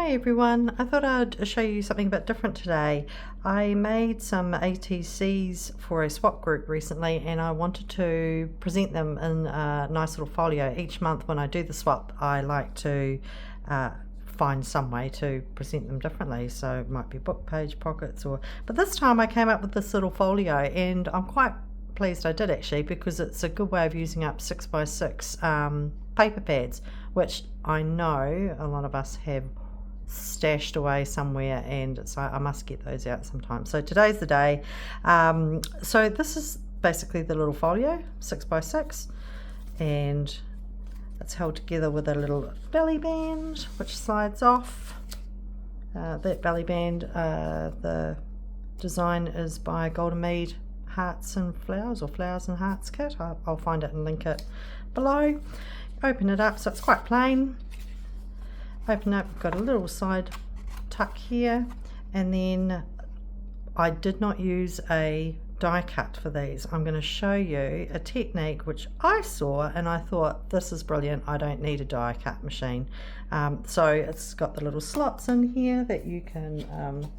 Hi everyone, I thought I'd show you something a bit different today. I made some ATCs for a swap group recently and I wanted to present them in a nice little folio. Each month when I do the swap I like to find some way to present them differently, so it might be book page pockets but this time I came up with this little folio and I'm quite pleased I did actually, because it's a good way of using up 6x6 paper pads, which I know a lot of us have stashed away somewhere, and it's like I must get those out sometime. So today's the day. So this is basically the little folio, 6x6, and it's held together with a little belly band which slides off. That belly band, the design is by Golden Mead Hearts and Flowers, or Flowers and Hearts kit. I'll find it and link it below. Open it up, so it's quite plain. Open up, got a little side tuck here, and then I did not use a die cut for these. I'm going to show you a technique which I saw and I thought, this is brilliant, I don't need a die cut machine. So it's got the little slots in here that you can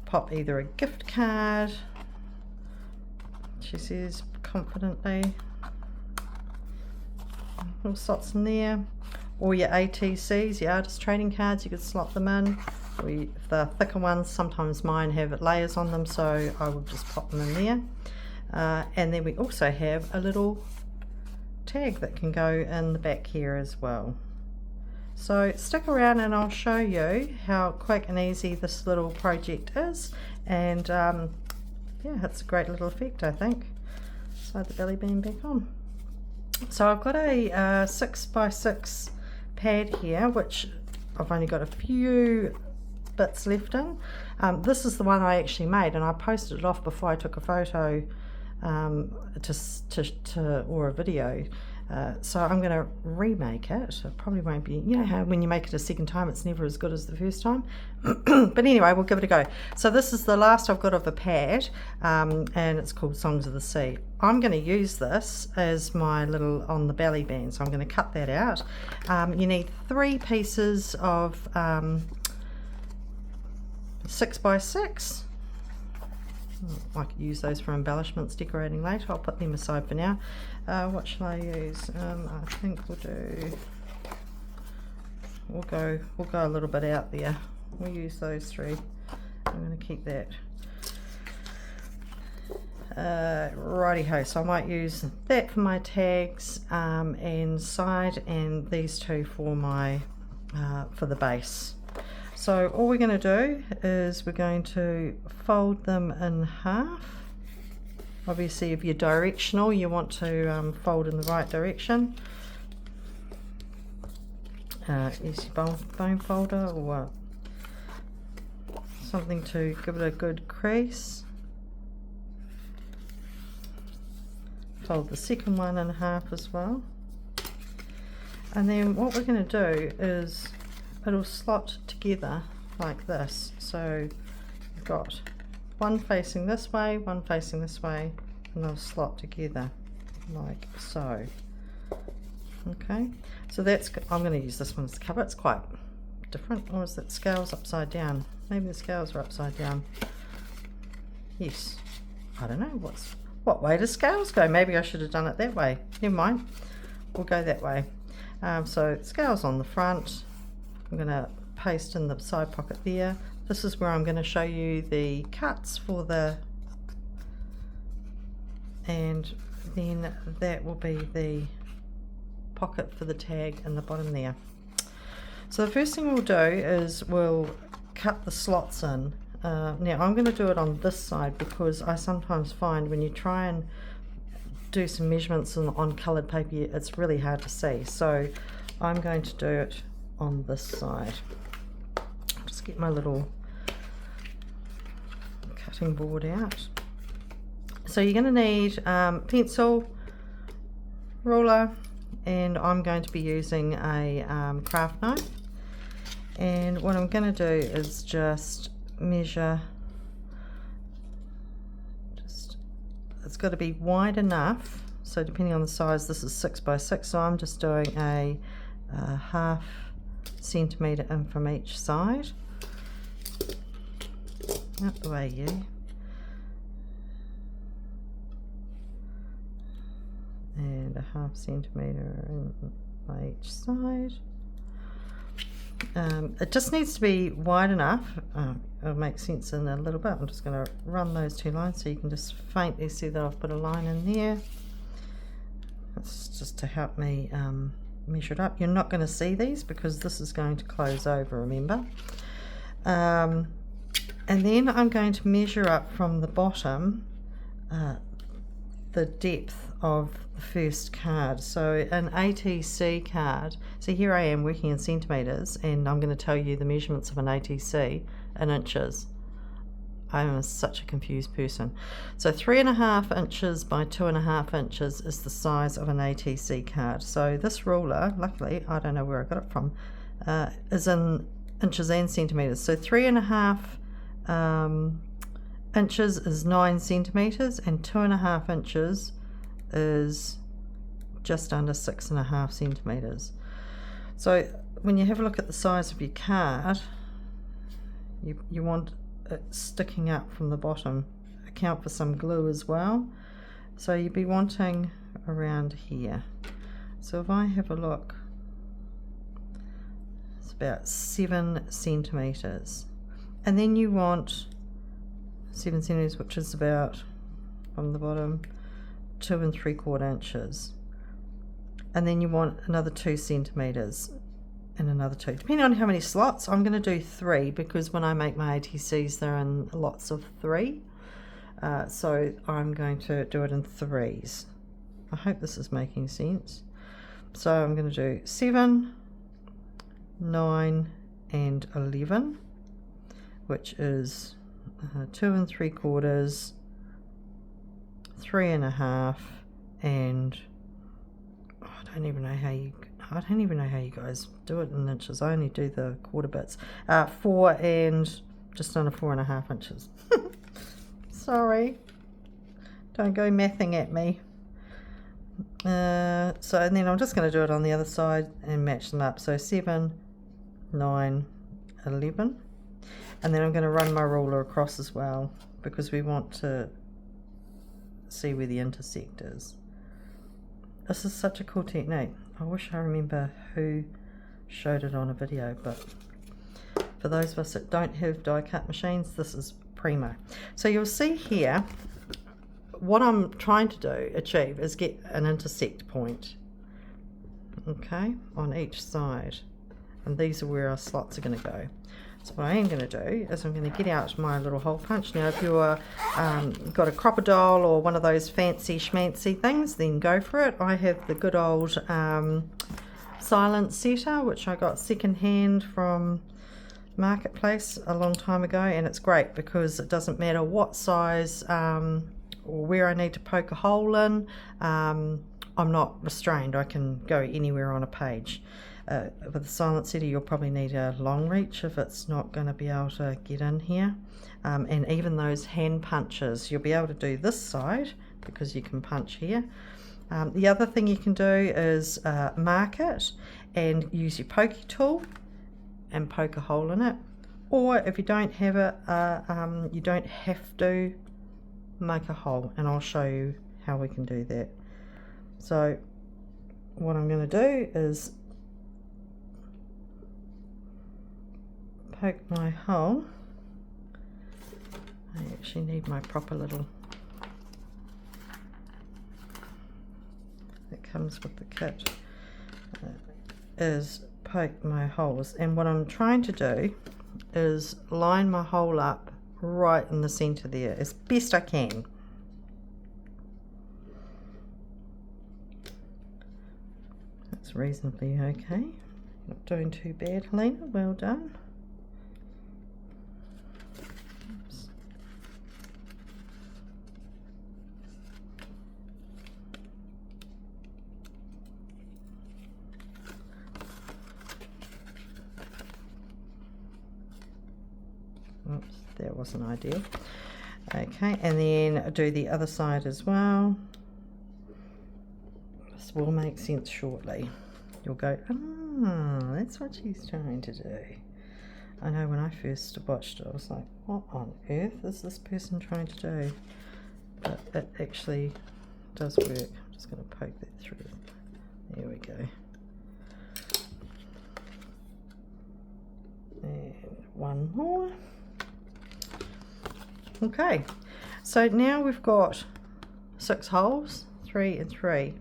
pop either a gift card, she says confidently, little slots in there, or your ATCs, your artist trading cards, you could slot them in. Or if they're thicker ones, sometimes mine have layers on them, so I will just pop them in there. And then we also have a little tag that can go in the back here as well. So stick around and I'll show you how quick and easy this little project is, and yeah, it's a great little effect, I think. Slide the belly band back on. So I've got a 6x6 pad here, which I've only got a few bits left in. This is the one I actually made, and I posted it off before I took a photo or a video. So I'm going to remake it. It probably won't be, you know how when you make it a second time it's never as good as the first time. But anyway, we'll give it a go. So this is the last I've got of a pad, and it's called Songs of the Sea. I'm going to use this as my little on the belly band, so I'm going to cut that out. You need 3 pieces of 6x6. I could use those for embellishments, decorating later. I'll put them aside for now. What shall I use? I think we'll go a little bit out there. We'll use those 3. I'm going to keep that. Righty-ho, so I might use that for my tags and side, and these 2 for my for the base. So all we're going to do is we're going to fold them in half. Obviously if you're directional you want to fold in the right direction. Easy bone folder or something to give it a good crease. Fold the second one in half as well. And then what we're going to do is it'll slot together like this. So you've got one facing this way, one facing this way, and they'll slot together like so. Okay, so that's, I'm going to use this one as the cover. It's quite different. Or is that scales upside down? Maybe the scales are upside down. Yes, I don't know what way do scales go. Maybe I should have done it that way. Never mind, we'll go that way. So scales on the front. I'm going to paste in the side pocket there. This is where I'm going to show you the cuts for the, and then that will be the pocket for the tag in the bottom there. So the first thing we'll do is we'll cut the slots in. Now I'm going to do it on this side because I sometimes find when you try and do some measurements on coloured paper it's really hard to see. So I'm going to do it on this side. I'll just get my little cutting board out. So you're going to need pencil, ruler, and I'm going to be using a craft knife. And what I'm going to do is just measure, it's got to be wide enough, so depending on the size, this is 6x6, so I'm just doing a half centimetre in from each side. Out the way, you. And a half centimetre in by each side. It just needs to be wide enough. It'll make sense in a little bit. I'm just going to run those two lines so you can just faintly see that I've put a line in there. That's just to help me measure it up. You're not going to see these because this is going to close over, remember. And then I'm going to measure up from the bottom the depth of the first card. So an ATC card, so here I am working in centimetres, and I'm going to tell you the measurements of an ATC in inches. I'm such a confused person. So 3.5 inches by 2.5 inches is the size of an ATC card. So this ruler, luckily, I don't know where I got it from, is in inches and centimetres. So 3.5 inches is 9 centimetres, and 2.5 inches is just under 6.5 centimetres. So when you have a look at the size of your card, you want it sticking up from the bottom. Account for some glue as well. So you'd be wanting around here. So if I have a look, it's about 7 centimetres. And then you want 7 centimetres, which is about, from the bottom, 2 3/4 inches. And then you want another 2 centimetres and another 2. Depending on how many slots, I'm going to do 3 because when I make my ATCs, they're in lots of 3. So I'm going to do it in 3s. I hope this is making sense. So I'm going to do 7, 9, and 11, which is 2 3/4, 3.5, and I don't even know how you guys do it in inches. I only do the quarter bits. 4 and just under 4.5 inches. Sorry, don't go mathing at me. So and then I'm just going to do it on the other side and match them up. So 7, 9, 11. And then I'm going to run my ruler across as well because we want to see where the intersect is. This is such a cool technique. I wish I remember who showed it on a video, but for those of us that don't have die cut machines, this is primo. So you'll see here, what I'm trying to achieve is get an intersect point, okay, on each side. And these are where our slots are going to go. So what I am going to do is I'm going to get out my little hole punch. Now if you're got a crocodile or one of those fancy schmancy things, then go for it. I have the good old silent setter, which I got second hand from Marketplace a long time ago, and it's great because it doesn't matter what size or where I need to poke a hole in. I'm not restrained. I can go anywhere on a page. With the silent setter, you'll probably need a long reach if it's not going to be able to get in here. And even those hand punches, you'll be able to do this side because you can punch here. The other thing you can do is mark it and use your pokey tool and poke a hole in it. Or if you don't have it, you don't have to make a hole, and I'll show you how we can do that. So what I'm going to do is poke my hole. I actually need my proper little, that comes with the kit, is poke my holes, and what I'm trying to do is line my hole up right in the center there as best I can. That's reasonably okay. Not doing too bad, Helena, well done. Oops, that wasn't ideal. Okay, and then do the other side as well. This will make sense shortly. you'll go, that's what she's trying to do. I know when I first watched it, I was like, what on earth is this person trying to do? But it actually does work. I'm just going to poke that through. There we go. And one more. Okay, so now we've got 6 holes, 3 and 3.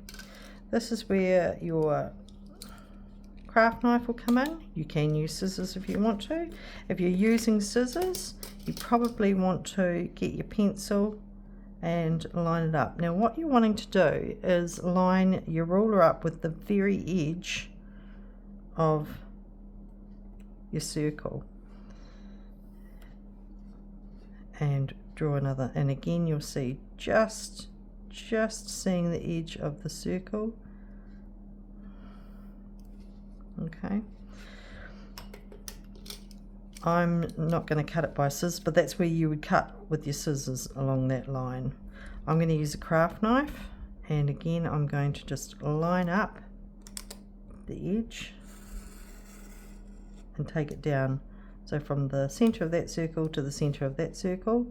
This is where your craft knife will come in. You can use scissors if you want to. If you're using scissors, you probably want to get your pencil and line it up. Now what you're wanting to do is line your ruler up with the very edge of your circle and draw another, and again you'll see just seeing the edge of the circle. Okay, I'm not going to cut it by scissors, but that's where you would cut with your scissors along that line. I'm going to use a craft knife, and again I'm going to just line up the edge and take it down. So from the center of that circle to the center of that circle,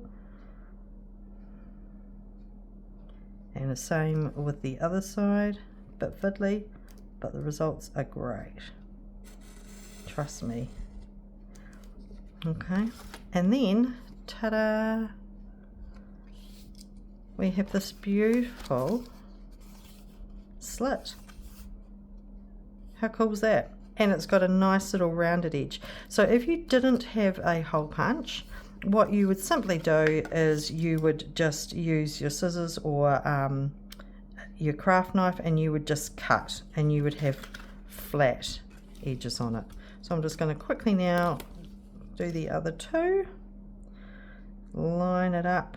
and the same with the other side. Bit fiddly, but the results are great, trust me. Okay, and then ta-da, we have this beautiful slit. How cool is that? And it's got a nice little rounded edge. So if you didn't have a hole punch, what you would simply do is you would just use your scissors or your craft knife, and you would just cut, and you would have flat edges on it. So I'm just going to quickly now do the other 2, line it up,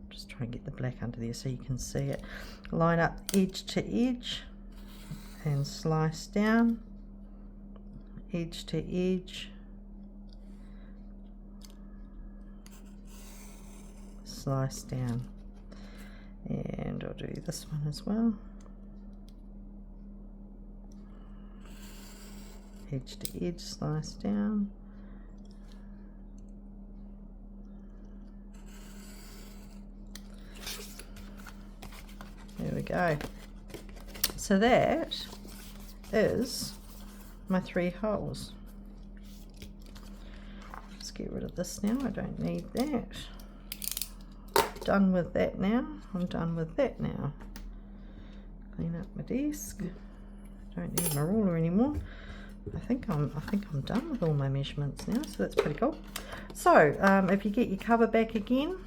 just try and get the black under there so you can see it, line up edge to edge and slice down, edge to edge, slice down, and I'll do this one as well, edge to edge, slice down, there we go. So that is my 3 holes. Let's get rid of this now, I don't need that. Done with that now. I'm done with that now. Clean up my desk. Don't need my ruler anymore. I think I'm done with all my measurements now, so that's pretty cool. So if you get your cover back again,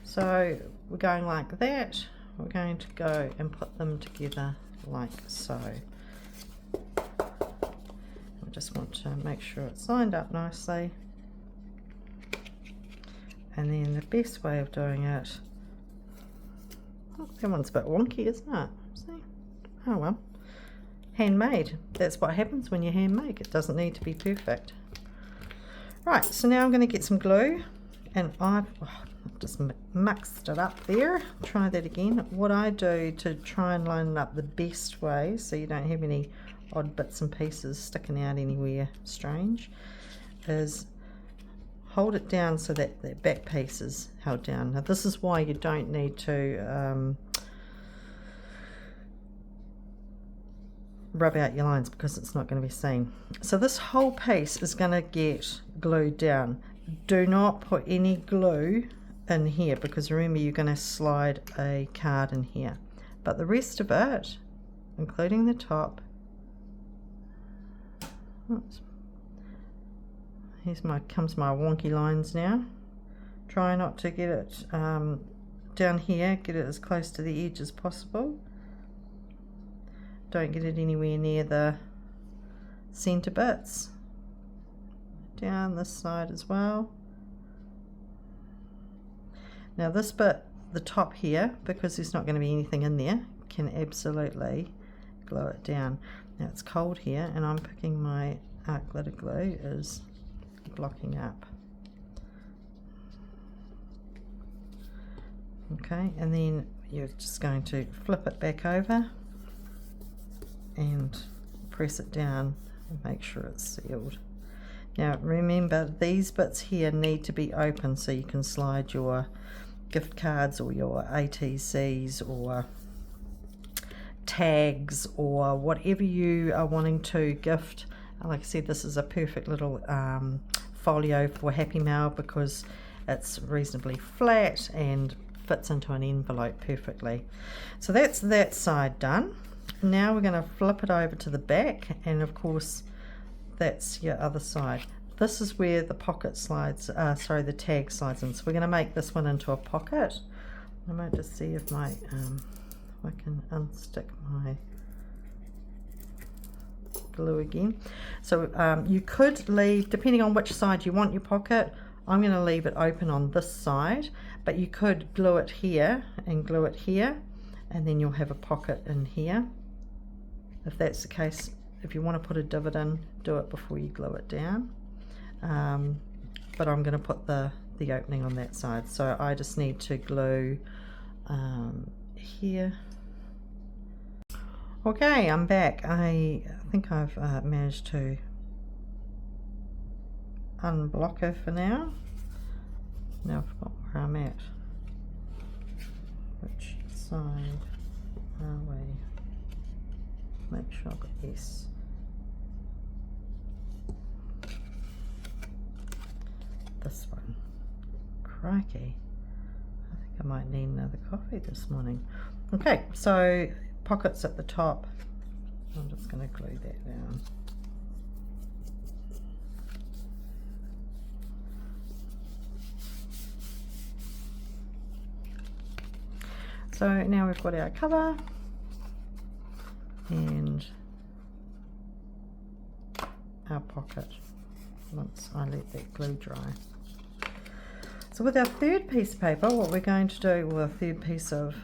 so we're going like that. We're going to go and put them together like so. I just want to make sure it's lined up nicely. And then the best way of doing it, oh, that one's a bit wonky, isn't it? See? Oh well. Handmade. That's what happens when you hand make. It doesn't need to be perfect. Right, so now I'm going to get some glue, and I've just mixed it up there. Try that again. What I do to try and line it up the best way so you don't have any odd bits and pieces sticking out anywhere strange is hold it down so that the back piece is held down. Now this is why you don't need to rub out your lines, because it's not going to be seen. So this whole piece is going to get glued down. Do not put any glue in here, because remember you're going to slide a card in here. But the rest of it, including the top, oops, comes my wonky lines now. Try not to get it down here, get it as close to the edge as possible. Don't get it anywhere near the center bits. Down this side as well. Now this bit, the top here, because there's not going to be anything in there, can absolutely glue it down. Now it's cold here, and I'm picking my art glitter glue is blocking up. Okay, and then you're just going to flip it back over and press it down and make sure it's sealed. Now remember, these bits here need to be open so you can slide your gift cards or your ATCs or tags or whatever you are wanting to gift. Like I said, this is a perfect little folio for Happy Mail because it's reasonably flat and fits into an envelope perfectly. So that's that side done. Now we're going to flip it over to the back, and of course that's your other side. This is where the pocket slides, the tag slides in. So we're going to make this one into a pocket. I might just see if my I can unstick my glue again. So you could leave, depending on which side you want your pocket, I'm going to leave it open on this side, but you could glue it here and glue it here, and then you'll have a pocket in here. If that's the case, if you want to put a divot in, do it before you glue it down. But I'm going to put the opening on that side, so I just need to glue here. Okay, I'm back. I think I've managed to unblock her for now. Now I've forgotten where I'm at. Which side are we? Make sure I've got S. This one. Crikey. I think I might need another coffee this morning. Okay, so pockets at the top. I'm just going to glue that down. So now we've got our cover and our pocket once I let that glue dry. So with our third piece of paper, what we're going to do with our third piece of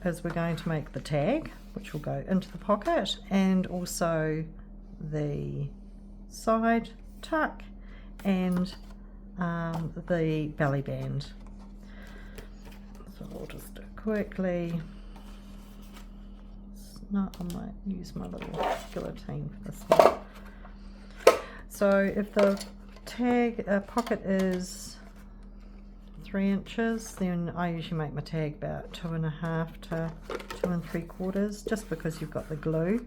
is we're going to make the tag, which will go into the pocket, and also the side tuck and the belly band. So I'll just do it quickly. No, I might use my little guillotine for this one. So if the tag pocket is 3 inches, then I usually make my tag about 2.5 to 2 3/4, just because you've got the glue.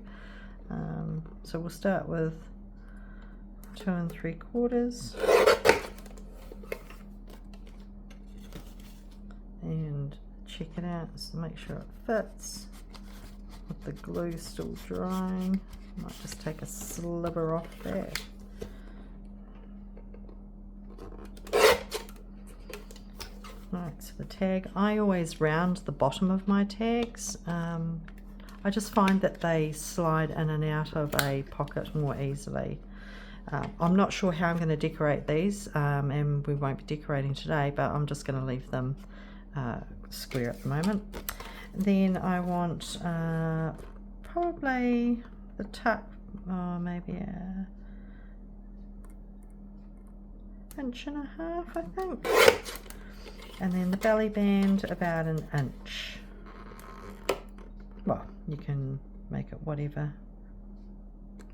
So we'll start with 2 3/4 and check it out, so make sure it fits with the glue still drying. Might just take a sliver off there. Right, so the tag, I always round the bottom of my tags. I just find that they slide in and out of a pocket more easily. I'm not sure how I'm going to decorate these, and we won't be decorating today, but I'm just going to leave them square at the moment. Then I want probably the tuck, maybe a 1.5 inches, I think. And then the belly band about 1 inch. Well, you can make it whatever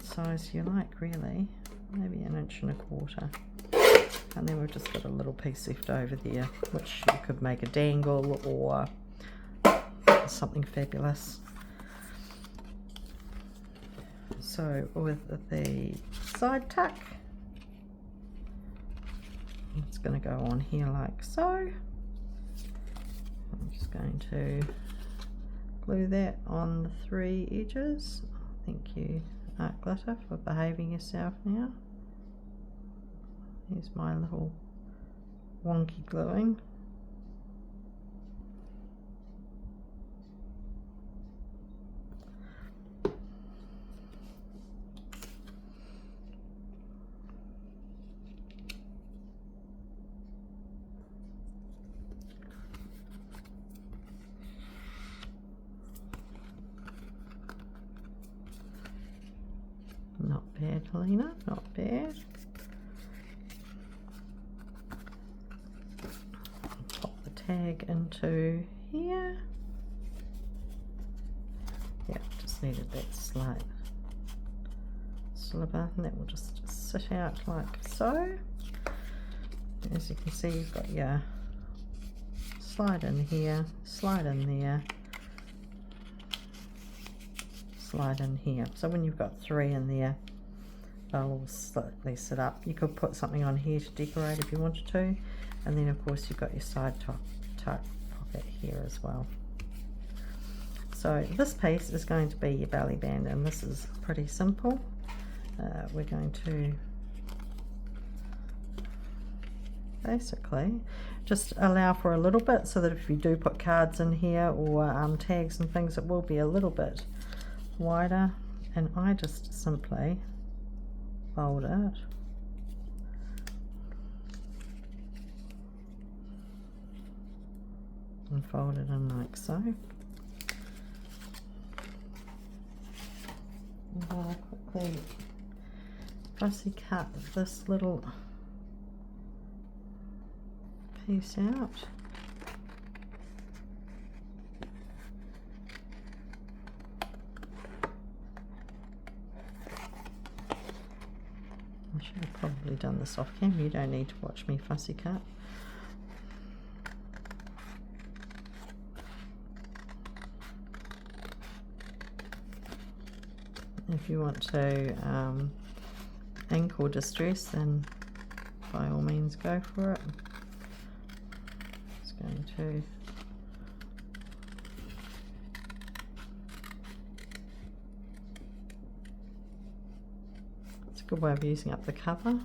size you like, really. Maybe 1.25 inches. And then we've just got a little piece left over there, which you could make a dangle or something fabulous. So with the side tuck, it's going to go on here like so. I'm just going to glue that on the 3 edges. Thank you, Art Glitter, for behaving yourself now. Here's my little wonky gluing. Not bad, Helena, not bad. Pop the tag into here. Yeah, just needed that slight sliver, and that will just sit out like so. As you can see, you've got your slide in here, slide in there, slide in here. So when you've got 3 in there, they'll slightly sit up. You could put something on here to decorate if you wanted to, and then of course you've got your side tuck pocket here as well. So this piece is going to be your belly band, and this is pretty simple. We're going to basically just allow for a little bit, so that if you do put cards in here or tags and things, it will be a little bit wider. And I just simply fold it and fold it in like so. And I'll quickly fussy cut this little piece out. I should have probably done this off camera. You don't need to watch me fussy cut. If you want to ink or distress, then by all means go for it. It's going to it's a good way of using up the cover,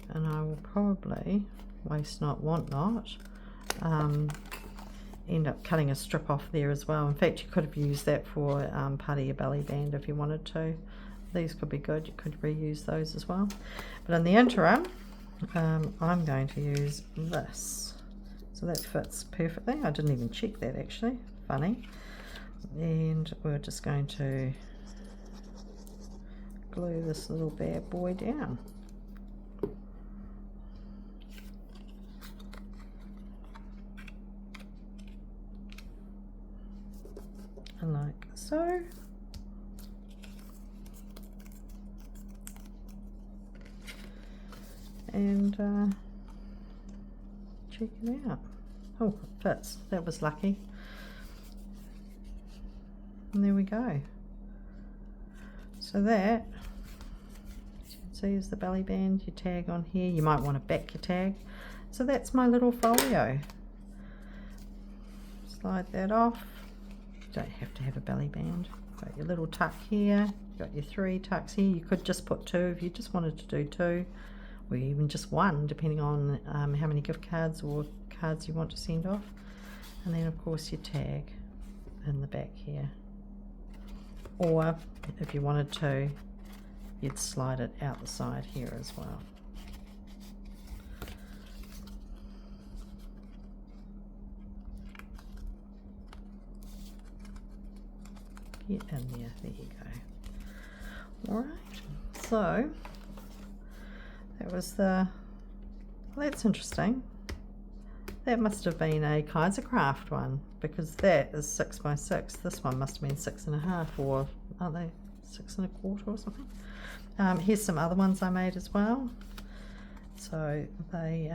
and I will probably, waste not want not, end up cutting a strip off there as well. In fact, you could have used that for part of your belly band if you wanted to. These could be good, you could reuse those as well. But in the interim, I'm going to use this. So that fits perfectly. I didn't even check that actually, funny. And we're just going to glue this little bad boy down. Like so. And check it out. Oh, it fits. That was lucky. And there we go. So that, as you can see, is the belly band, your tag on here. You might want to back your tag. So that's my little folio. Slide that off. Don't have to have a belly band. Got your little tuck here, got your 3 tucks here. You could just put 2 if you just wanted to do 2, or even just 1, depending on how many gift cards or cards you want to send off. And then of course your tag in the back here. Or if you wanted to, you'd slide it out the side here as well. Get in there you go. Alright, so that was the, well, that's interesting. That must have been a Kaisercraft one, because that is 6 by 6. This one must have been 6.5, or aren't they 6 1/4 or something? Here's some other ones I made as well. So they,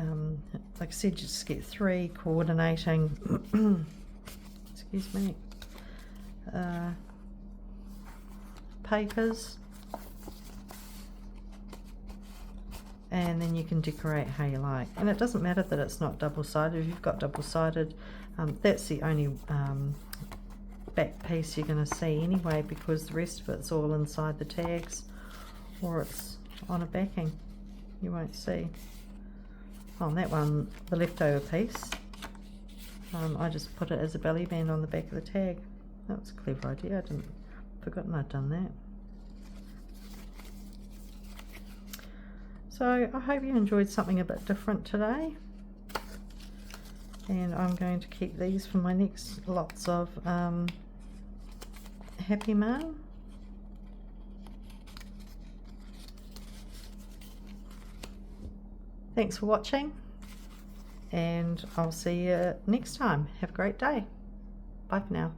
like I said, you just get 3 coordinating, excuse me, papers, and then you can decorate how you like. And it doesn't matter that it's not double-sided. If you've got double-sided, that's the only back piece you're going to see anyway, because the rest of it's all inside the tags, or it's on a backing. You won't see. On that one, the leftover piece, I just put it as a belly band on the back of the tag. That was a clever idea. I didn't forgotten I'd done that. So I hope you enjoyed something a bit different today, and I'm going to keep these for my next lots of Happy Mail. Thanks for watching, and I'll see you next time. Have a great day. Bye for now.